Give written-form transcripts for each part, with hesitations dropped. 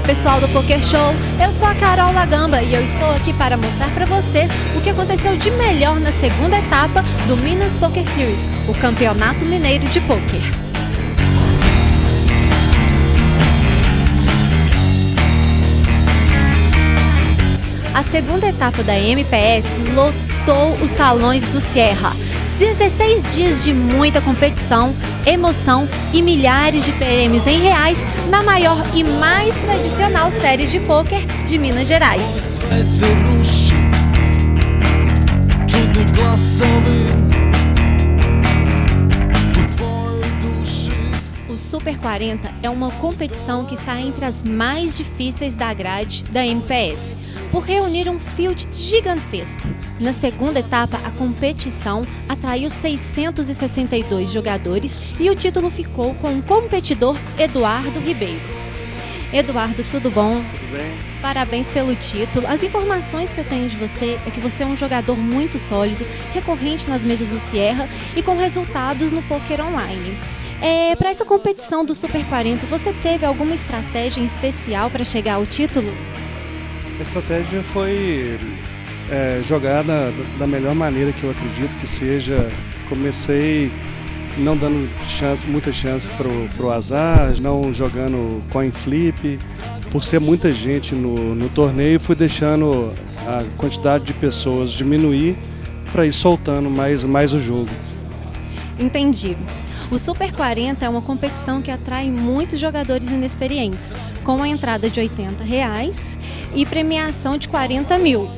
pessoal do Poker Show, eu sou a Carol Lagamba e eu estou aqui para mostrar para vocês o que aconteceu de melhor na segunda etapa do Minas Poker Series, o Campeonato Mineiro de Poker. A segunda etapa da MPS lotou os salões do Sierra. 16 dias de muita competição, emoção e milhares de prêmios em reais na maior e mais tradicional série de pôquer de Minas Gerais. O Super 40 é uma competição que está entre as mais difíceis da grade da MPS, por reunir um field gigantesco. Na segunda etapa, a competição atraiu 662 jogadores e o título ficou com o competidor Eduardo Ribeiro. Eduardo, tudo bom? Tudo bem? Parabéns pelo título. As informações que eu tenho de você é que você é um jogador muito sólido, recorrente nas mesas do Sierra e com resultados no poker online. Para essa competição do Super 40, você teve alguma estratégia em especial para chegar ao título? A estratégia foi jogada da melhor maneira que eu acredito que seja. Comecei não dando muita chance pro azar, não jogando coin flip. Por ser muita gente no torneio, fui deixando a quantidade de pessoas diminuir para ir soltando mais o jogo. Entendi. O Super 40 é uma competição que atrai muitos jogadores inexperientes, com a entrada de R$80 e premiação de 40 mil.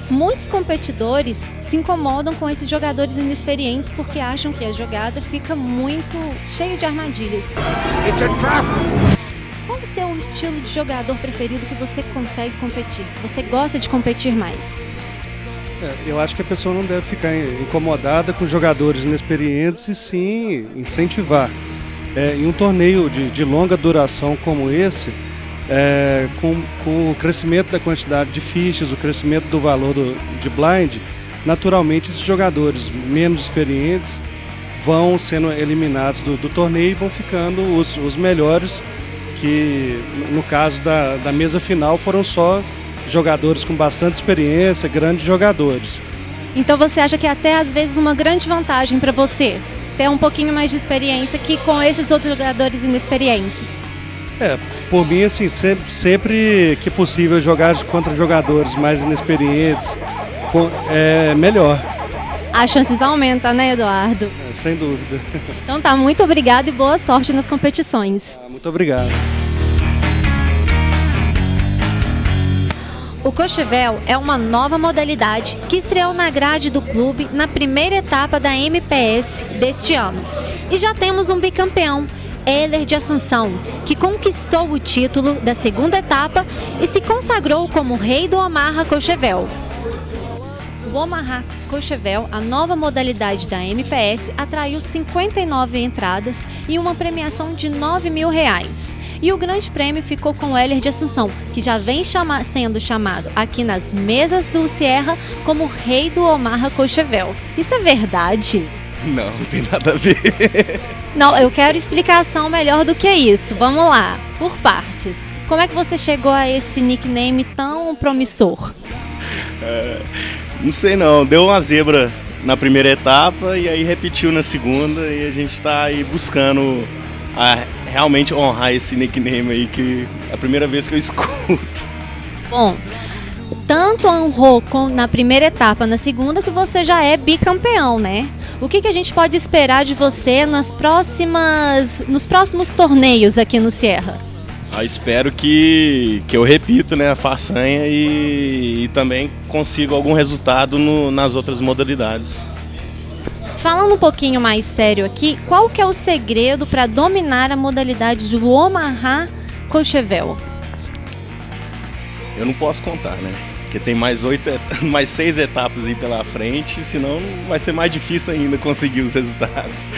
Muitos competidores se incomodam com esses jogadores inexperientes porque acham que a jogada fica muito cheia de armadilhas. Qual o seu estilo de jogador preferido que você consegue competir? Você gosta de competir mais? Eu acho que a pessoa não deve ficar incomodada com jogadores inexperientes e sim incentivar. Em um torneio de longa duração como esse, com o crescimento da quantidade de fichas, o crescimento do valor de blind, naturalmente esses jogadores menos experientes vão sendo eliminados do torneio e vão ficando os melhores, que no caso da mesa final foram só jogadores com bastante experiência, grandes jogadores. Então você acha que até às vezes uma grande vantagem para você ter um pouquinho mais de experiência que com esses outros jogadores inexperientes? Por mim, assim, sempre que possível jogar contra jogadores mais inexperientes é melhor. As chances aumentam, né, Eduardo? Sem dúvida. Então tá, muito obrigado e boa sorte nas competições. Muito obrigado. O Cochevel é uma nova modalidade que estreou na grade do clube na primeira etapa da MPS deste ano. E já temos um bicampeão, Heller de Assunção, que conquistou o título da segunda etapa e se consagrou como rei do Omaha Cochevel. O Omaha Cochevel, a nova modalidade da MPS, atraiu 59 entradas e uma premiação de R$9 mil. E o grande prêmio ficou com o Heller de Assunção, que já vem sendo chamado aqui nas mesas do Sierra como rei do Omaha Cochevel. Isso é verdade? Não tem nada a ver. Não, eu quero explicação melhor do que isso. Vamos lá, por partes. Como é que você chegou a esse nickname tão promissor? Não sei não, deu uma zebra na primeira etapa e aí repetiu na segunda e a gente está aí buscando realmente honrar esse nickname aí, que é a primeira vez que eu escuto. Bom, tanto honrou na primeira etapa, na segunda, que você já é bicampeão, né? O que a gente pode esperar de você nos próximos torneios aqui no Sierra? Espero que eu repita, né, a façanha e também consiga algum resultado nas outras modalidades. Falando um pouquinho mais sério aqui, qual que é o segredo para dominar a modalidade do Omaha Cochevel? Eu não posso contar, né? Porque tem mais 6 etapas aí pela frente, senão vai ser mais difícil ainda conseguir os resultados.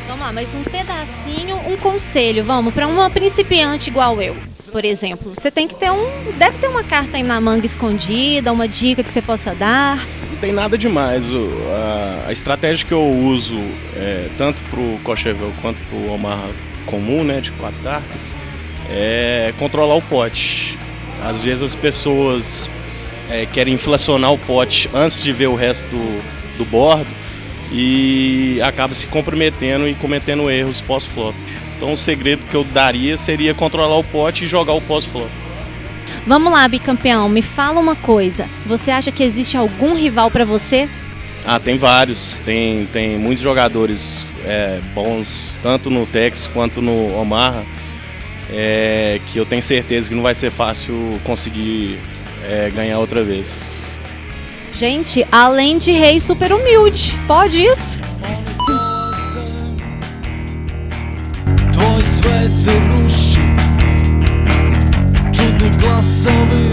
Vamos lá, mas um pedacinho, um conselho, vamos, para uma principiante igual eu, por exemplo. Você tem que deve ter uma carta aí na manga escondida, uma dica que você possa dar. Não tem nada demais. A estratégia que eu uso, tanto para o Cochevel quanto para o Omaha comum, né, de 4 cartas, é controlar o pote. Às vezes as pessoas querem inflacionar o pote antes de ver o resto do bordo e acaba se comprometendo e cometendo erros pós-flop. Então o segredo que eu daria seria controlar o pote e jogar o pós-flop. Vamos lá, bicampeão, me fala uma coisa. Você acha que existe algum rival para você? Tem vários. Tem muitos jogadores bons, tanto no Tex quanto no Omaha, que eu tenho certeza que não vai ser fácil conseguir ganhar outra vez. Gente, além de rei super humilde, pode isso? Tvoj svet se ruši čudni glasovi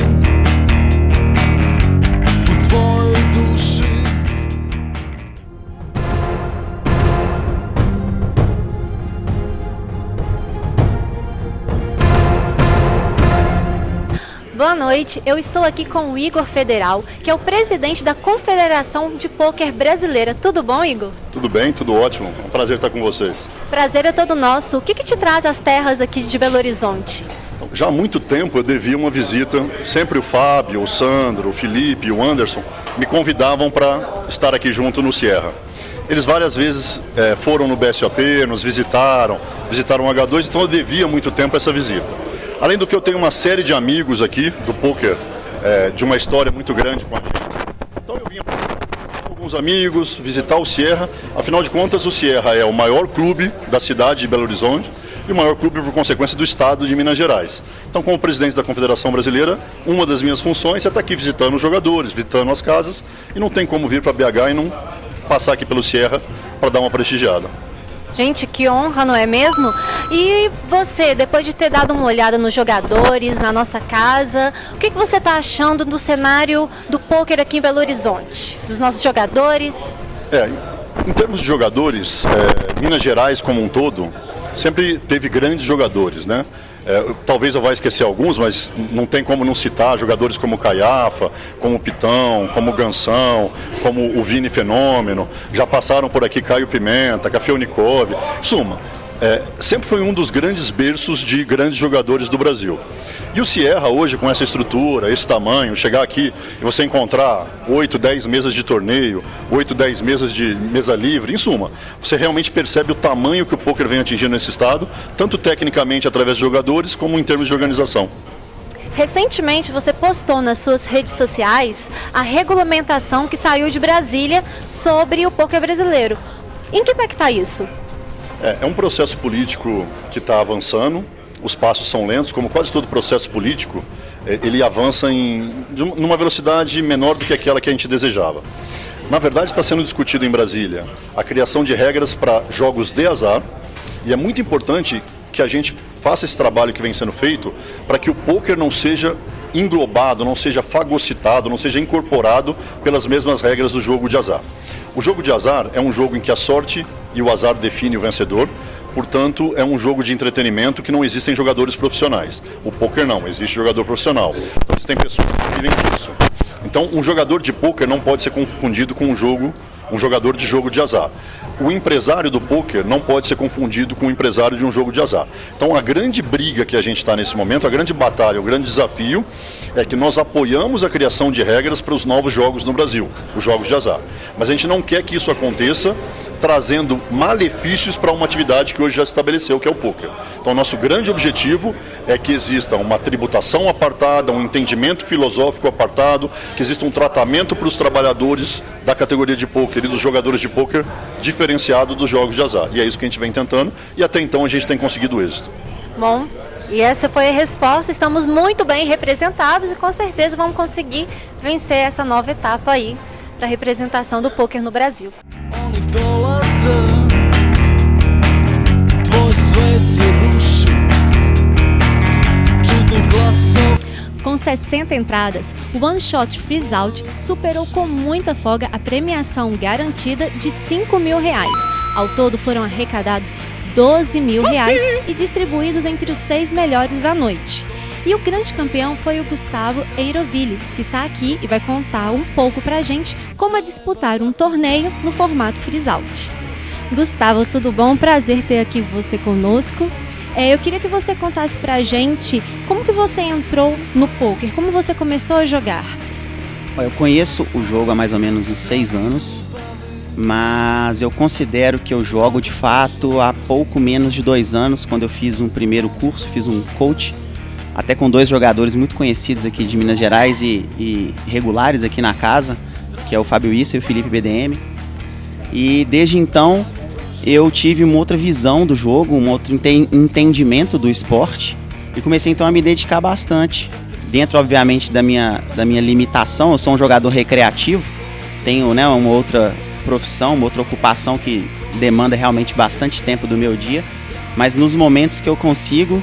u tvojoj duši. Boa noite, eu estou aqui com o Igor Federal, que é o presidente da Confederação de Pôquer Brasileira. Tudo bom, Igor? Tudo bem, tudo ótimo. É um prazer estar com vocês. Prazer é todo nosso. O que te traz às terras aqui de Belo Horizonte? Já há muito tempo eu devia uma visita. Sempre o Fábio, o Sandro, o Felipe e o Anderson me convidavam para estar aqui junto no Sierra. Eles várias vezes foram no BSOP, nos visitaram o H2, então eu devia muito tempo essa visita. Além do que eu tenho uma série de amigos aqui do pôquer, de uma história muito grande com a gente. Então eu vinha com alguns amigos, visitar o Sierra. Afinal de contas, o Sierra é o maior clube da cidade de Belo Horizonte e o maior clube, por consequência, do estado de Minas Gerais. Então, como presidente da Confederação Brasileira, uma das minhas funções é estar aqui visitando os jogadores, visitando as casas, e não tem como vir para BH e não passar aqui pelo Sierra para dar uma prestigiada. Gente, que honra, não é mesmo? E você, depois de ter dado uma olhada nos jogadores, na nossa casa, o que você está achando do cenário do pôquer aqui em Belo Horizonte? Dos nossos jogadores? Em termos de jogadores, Minas Gerais como um todo sempre teve grandes jogadores, né? Talvez eu vá esquecer alguns, mas não tem como não citar jogadores como o Caiafa, como o Pitão, como o Gansão, como o Vini Fenômeno. Já passaram por aqui Caio Pimenta, Café Unicov. Suma, sempre foi um dos grandes berços de grandes jogadores do Brasil. E o Sierra hoje, com essa estrutura, esse tamanho, chegar aqui e você encontrar 8, 10 mesas de torneio, 8, 10 mesas de mesa livre, em suma, você realmente percebe o tamanho que o pôquer vem atingindo nesse estado, tanto tecnicamente através de jogadores, como em termos de organização. Recentemente você postou nas suas redes sociais a regulamentação que saiu de Brasília sobre o pôquer brasileiro. Em que pé que está isso? É um processo político que está avançando. Os passos são lentos, como quase todo processo político, ele avança numa velocidade menor do que aquela que a gente desejava. Na verdade, está sendo discutido em Brasília a criação de regras para jogos de azar, e é muito importante que a gente faça esse trabalho que vem sendo feito para que o pôquer não seja englobado, não seja fagocitado, não seja incorporado pelas mesmas regras do jogo de azar. O jogo de azar é um jogo em que a sorte e o azar definem o vencedor. Portanto, é um jogo de entretenimento que não existem jogadores profissionais. O pôquer não, existe jogador profissional. Então, tem pessoas que vivem disso. Então, um jogador de pôquer não pode ser confundido com um jogador de jogo de azar. O empresário do pôquer não pode ser confundido com o empresário de um jogo de azar. Então, a grande briga que a gente está nesse momento, a grande batalha, o grande desafio é que nós apoiamos a criação de regras para os novos jogos no Brasil, os jogos de azar. Mas a gente não quer que isso aconteça trazendo malefícios para uma atividade que hoje já se estabeleceu, que é o pôquer. Então, nosso grande objetivo é que exista uma tributação apartada, um entendimento filosófico apartado, que exista um tratamento para os trabalhadores da categoria de pôquer e dos jogadores de pôquer diferenciado dos jogos de azar. E é isso que a gente vem tentando, e até então a gente tem conseguido êxito. Bom, e essa foi a resposta. Estamos muito bem representados e com certeza vamos conseguir vencer essa nova etapa aí para a representação do pôquer no Brasil. Com 60 entradas, o One Shot Freeze Out superou com muita folga a premiação garantida de R$5.000. Ao todo foram arrecadados R$12.000 e distribuídos entre os 6 melhores da noite. E o grande campeão foi o Gustavo Eiroville, que está aqui e vai contar um pouco pra gente como é disputar um torneio no formato Freeze Out. Gustavo, tudo bom? Prazer ter aqui você conosco. Eu queria que você contasse pra gente como que você entrou no poker, como você começou a jogar. Eu conheço o jogo há mais ou menos uns 6 anos, mas eu considero que eu jogo de fato há pouco menos de 2 anos, quando eu fiz um primeiro curso, fiz um coach, até com 2 jogadores muito conhecidos aqui de Minas Gerais e regulares aqui na casa, que é o Fábio Issa e o Felipe BDM. E desde então eu tive uma outra visão do jogo, um outro entendimento do esporte e comecei então a me dedicar bastante. Dentro, obviamente, da minha limitação, eu sou um jogador recreativo, tenho, né, uma outra profissão, uma outra ocupação que demanda realmente bastante tempo do meu dia, mas nos momentos que eu consigo,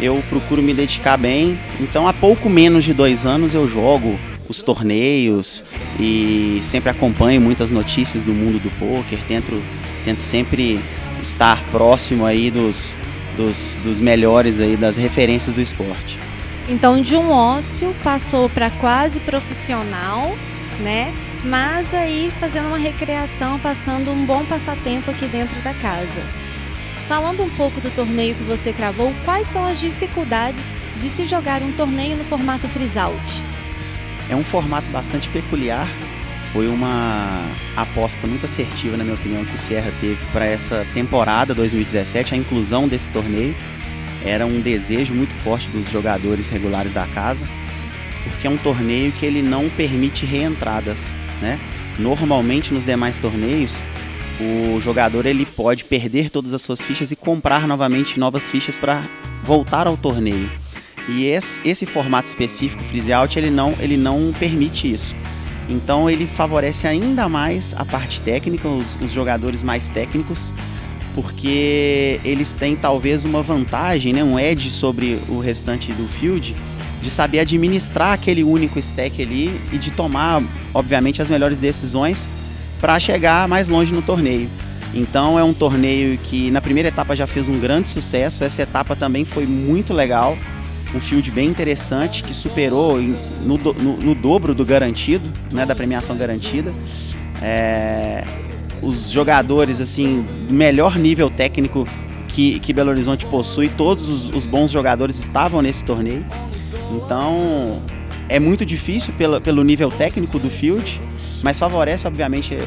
eu procuro me dedicar bem. Então, há pouco menos de 2 anos eu jogo os torneios e sempre acompanho muitas notícias do mundo do pôquer, tento sempre estar próximo aí dos melhores aí, das referências do esporte. Então, de um ócio passou para quase profissional, né? Mas aí fazendo uma recreação, passando um bom passatempo aqui dentro da casa. Falando um pouco do torneio que você cravou, quais são as dificuldades de se jogar um torneio no formato freeze-out? É um formato bastante peculiar, foi uma aposta muito assertiva, na minha opinião, que o Sierra teve para essa temporada 2017, a inclusão desse torneio. Era um desejo muito forte dos jogadores regulares da casa, porque é um torneio que ele não permite reentradas, né? Normalmente nos demais torneios, o jogador ele pode perder todas as suas fichas e comprar novamente novas fichas para voltar ao torneio. E esse formato específico, Freeze Out, ele não permite isso. Então ele favorece ainda mais a parte técnica, os jogadores mais técnicos, porque eles têm talvez uma vantagem, né, um edge sobre o restante do field, de saber administrar aquele único stack ali e de tomar, obviamente, as melhores decisões para chegar mais longe no torneio. Então é um torneio que na primeira etapa já fez um grande sucesso, essa etapa também foi muito legal, um field bem interessante que superou no dobro do garantido, né, da premiação garantida. Os jogadores, assim, melhor nível técnico que Belo Horizonte possui, todos os bons jogadores estavam nesse torneio. Então, é muito difícil pelo nível técnico do field, mas favorece, obviamente,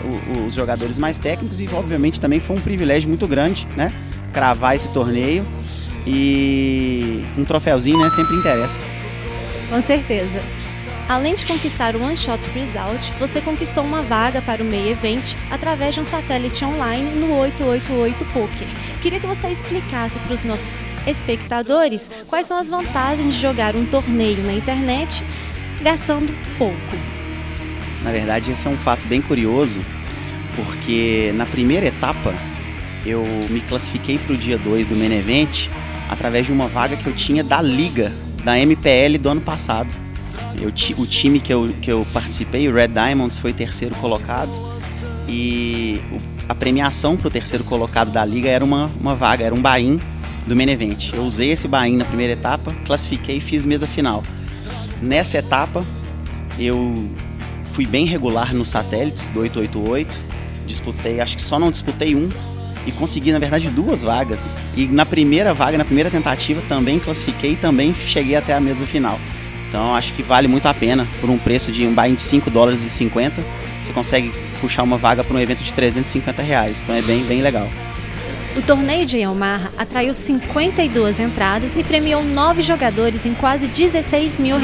os jogadores mais técnicos e, obviamente, também foi um privilégio muito grande, né, cravar esse torneio. E um troféuzinho, né, sempre interessa. Com certeza. Além de conquistar o One Shot Freeze Out, você conquistou uma vaga para o Main Event através de um satélite online no 888 Poker. Queria que você explicasse para os nossos espectadores quais são as vantagens de jogar um torneio na internet gastando pouco. Na verdade, esse é um fato bem curioso, porque na primeira etapa eu me classifiquei para o dia 2 do Main Event através de uma vaga que eu tinha da Liga, da MPL do ano passado. O time que eu participei, o Red Diamonds, foi 3º colocado e a premiação para o 3º colocado da Liga era uma vaga, era um buy-in do Main Event. Eu usei esse buy-in na primeira etapa, classifiquei e fiz mesa final. Nessa etapa, eu fui bem regular nos satélites do 888, disputei, acho que só não disputei um, e consegui, na verdade, 2 vagas. E na primeira vaga, na primeira tentativa, também classifiquei e também cheguei até a mesa final. Então, acho que vale muito a pena. Por um preço de um buy-in de $5,50, você consegue puxar uma vaga para um evento de R$350. Então, é bem legal. O torneio de Omaha atraiu 52 entradas e premiou 9 jogadores em quase R$16 mil.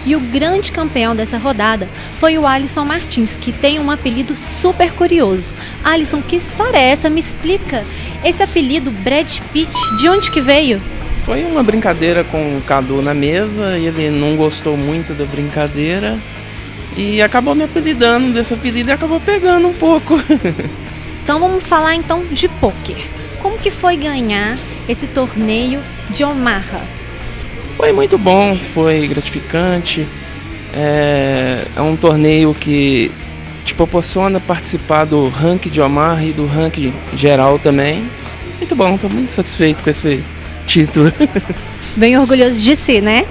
E o grande campeão dessa rodada foi o Alisson Martins, que tem um apelido super curioso. Alisson, que história é essa? Me explica. Esse apelido Brad Pitt, de onde que veio? Foi uma brincadeira com o Cadu na mesa e ele não gostou muito da brincadeira e acabou me apelidando desse apelido e acabou pegando um pouco. Então vamos falar então de pôquer. Como que foi ganhar esse torneio de Omaha? Foi muito bom, foi gratificante. É um torneio que te proporciona participar do ranking de Omaha e do ranking geral também. Muito bom, estou muito satisfeito com esse título. Bem orgulhoso de si, né?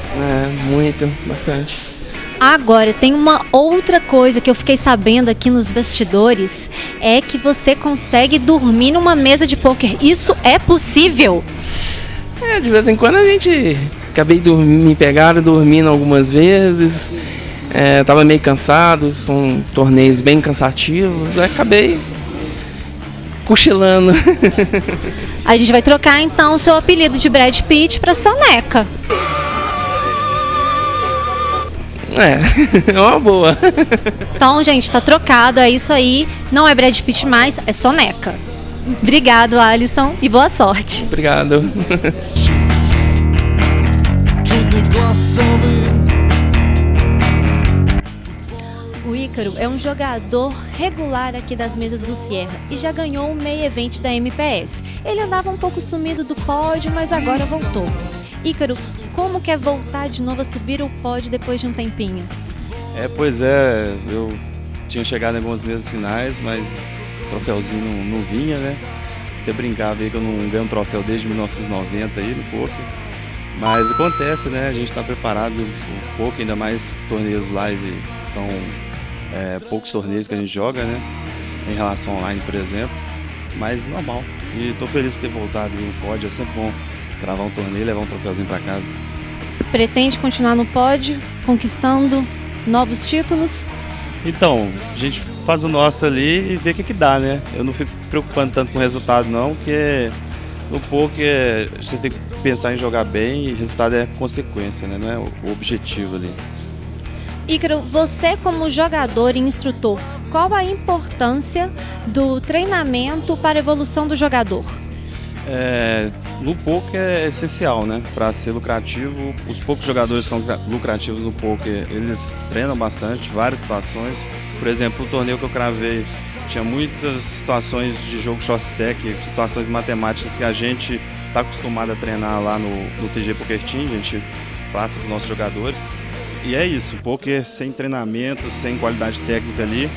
Muito, bastante. Agora, tem uma outra coisa que eu fiquei sabendo aqui nos bastidores, é que você consegue dormir numa mesa de pôquer. Isso é possível? De vez em quando a gente... Acabei me pegaram dormindo algumas vezes. Tava meio cansado, são torneios bem cansativos. Acabei cochilando. A gente vai trocar então o seu apelido de Brad Pitt para Soneca. É uma boa. Então, gente, tá trocado, é isso aí. Não é Brad Pitt mais, é Soneca. Obrigado, Alisson, e boa sorte. Obrigado. Čudni glasovi. O Ícaro é um jogador regular aqui das mesas do Sierra e já ganhou um meio evento da MPS. Ele andava um pouco sumido do pódio, mas agora voltou. Ícaro, como quer voltar de novo a subir o pódio depois de um tempinho? Pois é, eu tinha chegado em algumas mesas finais, mas o troféuzinho não vinha, né? Até brincava aí que eu não ganho um troféu desde 1990 aí no poker. Mas acontece, né? A gente está preparado um pouco, ainda mais torneios live, são poucos torneios que a gente joga, né? Em relação online, por exemplo. Mas normal. E estou feliz por ter voltado no pódio, é sempre bom travar um torneio e levar um troféuzinho para casa. Pretende continuar no pódio, conquistando novos títulos? Então, a gente faz o nosso ali e vê o que dá, né? Eu não fico preocupando tanto com o resultado não, porque no poker você tem que pensar em jogar bem e o resultado é consequência, né? Não é o objetivo ali. Ícaro, você como jogador e instrutor, qual a importância do treinamento para a evolução do jogador? No poker é essencial, né? Para ser lucrativo, os poucos jogadores que são lucrativos no poker, eles treinam bastante, várias situações. Por exemplo, o torneio que eu cravei tinha muitas situações de jogo short stack, situações matemáticas que a gente está acostumado a treinar lá no TG Poker Team, a gente passa para os nossos jogadores. E é isso, poker sem treinamento, sem qualidade técnica ali,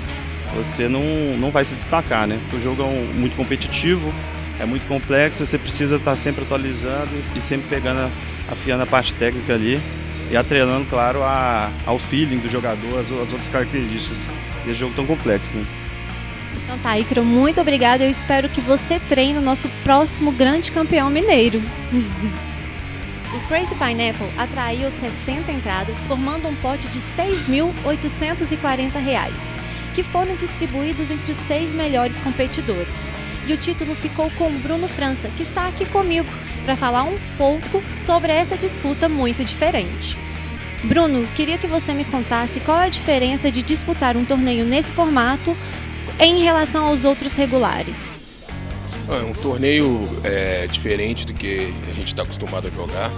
você não vai se destacar, né? O jogo é muito competitivo, é muito complexo, você precisa estar sempre atualizando e sempre pegando, afiando a parte técnica ali e atrelando, claro, ao feeling do jogador, as outras características desse jogo tão complexo, né? Então tá, Ícaro, muito obrigada. Eu espero que você treine o nosso próximo grande campeão mineiro. O Crazy Pineapple atraiu 60 entradas, formando um pote de R$ 6.840, que foram distribuídos entre os 6 melhores competidores. E o título ficou com Bruno França, que está aqui comigo para falar um pouco sobre essa disputa muito diferente. Bruno, queria que você me contasse qual é a diferença de disputar um torneio nesse formato em relação aos outros regulares. É um torneio diferente do que a gente está acostumado a jogar.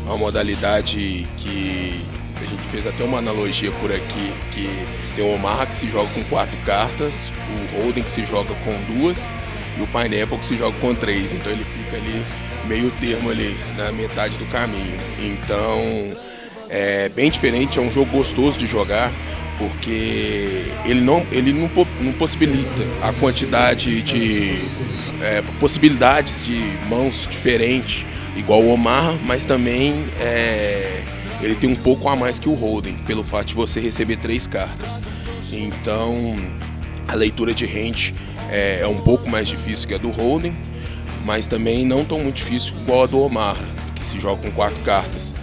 É uma modalidade que a gente fez até uma analogia por aqui, que tem o Omaha que se joga com 4 cartas, o Hold'em que se joga com 2 e o Pineapple que se joga com 3. Então ele fica ali meio termo ali na metade do caminho. Então é bem diferente, é um jogo gostoso de jogar, porque ele não possibilita a quantidade de possibilidades de mãos diferentes, igual o Omaha, mas também ele tem um pouco a mais que o Hold'em, pelo fato de você receber 3 cartas. Então a leitura de hand é um pouco mais difícil que a do Hold'em, mas também não tão muito difícil igual a do Omaha, que se joga com 4 cartas.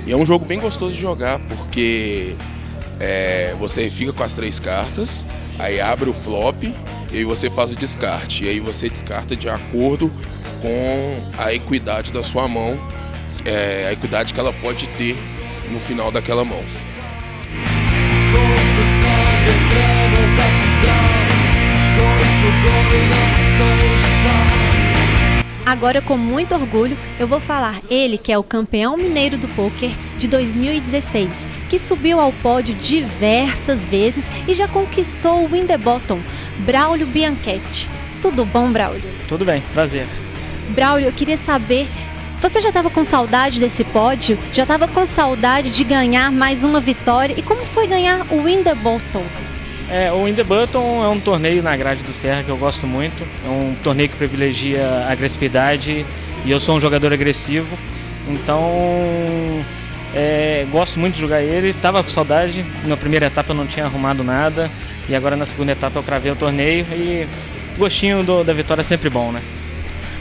E é um jogo bem gostoso de jogar, porque você fica com as 3 cartas, aí abre o flop e aí você faz o descarte. E aí você descarta de acordo com a equidade da sua mão, a equidade que ela pode ter no final daquela mão. Agora, com muito orgulho, eu vou falar ele que é o campeão mineiro do pôquer de 2016, que subiu ao pódio diversas vezes e já conquistou o Win the Bottom, Braulio Bianchetti. Tudo bom, Braulio? Tudo bem, prazer. Braulio, eu queria saber, você já estava com saudade desse pódio? Já estava com saudade de ganhar mais uma vitória? E como foi ganhar o Win the Bottom? O Win the Button é um torneio na grade do Sierra que eu gosto muito. É um torneio que privilegia a agressividade e eu sou um jogador agressivo. Então, gosto muito de jogar ele. Estava com saudade. Na primeira etapa eu não tinha arrumado nada. E agora na segunda etapa eu cravei o torneio. E o gostinho da vitória é sempre bom, né?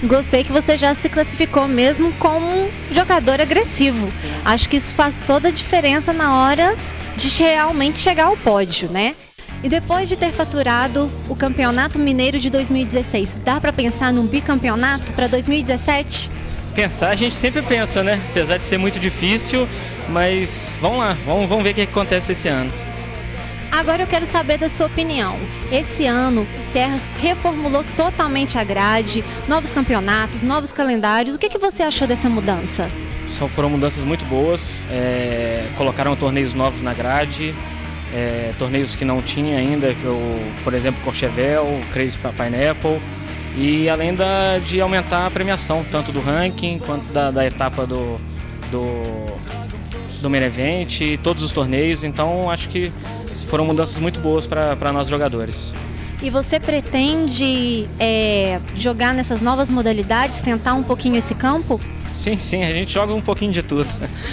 Gostei que você já se classificou mesmo como um jogador agressivo. Acho que isso faz toda a diferença na hora de realmente chegar ao pódio, né? E depois de ter faturado o Campeonato Mineiro de 2016, dá para pensar num bicampeonato para 2017? Pensar, a gente sempre pensa, né? Apesar de ser muito difícil, mas vamos lá, vamos ver o que acontece esse ano. Agora eu quero saber da sua opinião. Esse ano, o Serra reformulou totalmente a grade, novos campeonatos, novos calendários. O que você achou dessa mudança? Foram mudanças muito boas, colocaram torneios novos na grade, torneios que não tinha ainda, por exemplo, Courchevel, Crazy Pineapple, e além de aumentar a premiação, tanto do ranking quanto da etapa do Main Event e todos os torneios. Então acho que foram mudanças muito boas para nós jogadores. E você pretende jogar nessas novas modalidades, tentar um pouquinho esse campo? Sim, a gente joga um pouquinho de tudo.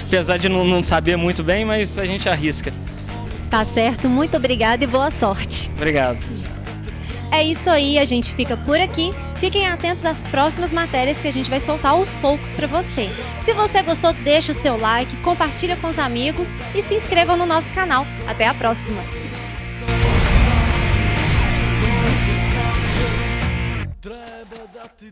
Apesar de não saber muito bem, mas a gente arrisca. Tá certo, muito obrigada e boa sorte. Obrigado. É isso aí, a gente fica por aqui. Fiquem atentos às próximas matérias que a gente vai soltar aos poucos para você. Se você gostou, deixa o seu like, compartilha com os amigos e se inscreva no nosso canal. Até a próxima! Треба дати